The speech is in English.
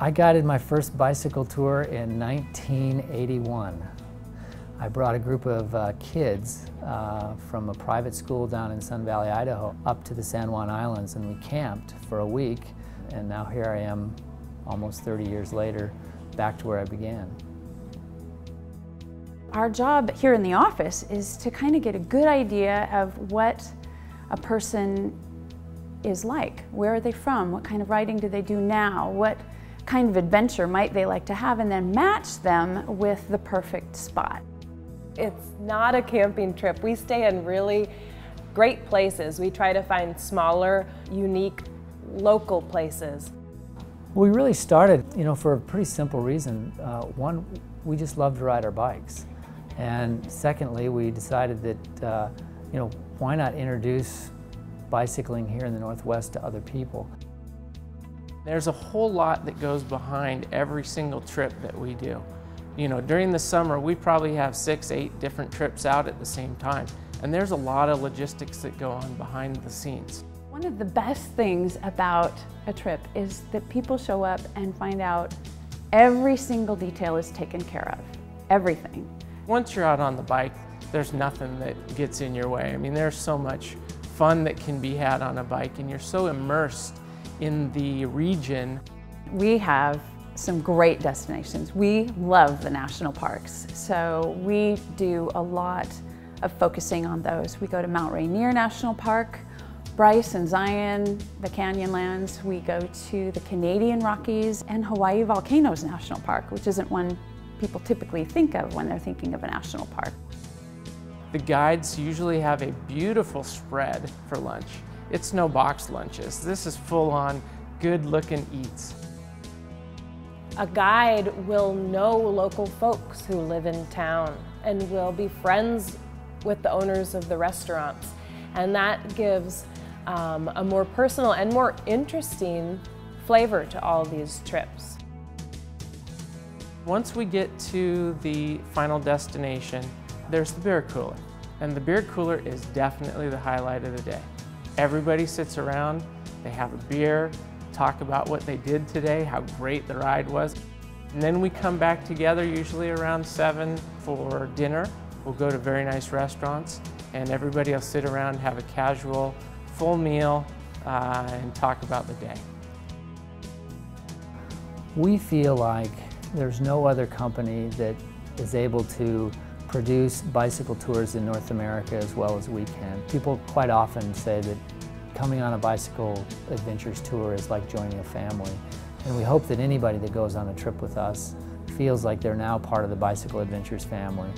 I guided my first bicycle tour in 1981. I brought a group of kids from a private school down in Sun Valley, Idaho, up to the San Juan Islands, and we camped for a week. And now here I am, almost 30 years later, back to where I began. Our job here in the office is to kind of get a good idea of what a person is like. Where are they from? What kind of riding do they do now? What kind of adventure might they like to have? And then match them with the perfect spot. It's not a camping trip. We stay in really great places. We try to find smaller, unique, local places. We really started, for a pretty simple reason. One, we just love to ride our bikes. And secondly, we decided that, why not introduce bicycling here in the Northwest to other people? There's a whole lot that goes behind every single trip that we do. During the summer, we probably have 6, 8 different trips out at the same time. And there's a lot of logistics that go on behind the scenes. One of the best things about a trip is that people show up and find out every single detail is taken care of. Everything. Once you're out on the bike, there's nothing that gets in your way. I mean, there's so much fun that can be had on a bike, and you're so immersed in the region. We have some great destinations. We love the national parks, so we do a lot of focusing on those. We go to Mount Rainier National Park, Bryce and Zion, the Canyonlands. We go to the Canadian Rockies and Hawaii Volcanoes National Park, which isn't one people typically think of when they're thinking of a national park. The guides usually have a beautiful spread for lunch. It's no box lunches. This is full-on, good-looking eats. A guide will know local folks who live in town and will be friends with the owners of the restaurants. And that gives a more personal and more interesting flavor to all these trips. Once we get to the final destination, there's the beer cooler. And the beer cooler is definitely the highlight of the day. Everybody sits around, they have a beer, talk about what they did today, how great the ride was. And then we come back together, usually around 7 for dinner. We'll go to very nice restaurants, and everybody will sit around, have a casual, full meal, and talk about the day. We feel like there's no other company that is able to produce bicycle tours in North America as well as we can. People quite often say that coming on a bicycle adventures tour is like joining a family. And we hope that anybody that goes on a trip with us feels like they're now part of the Bicycle Adventures family.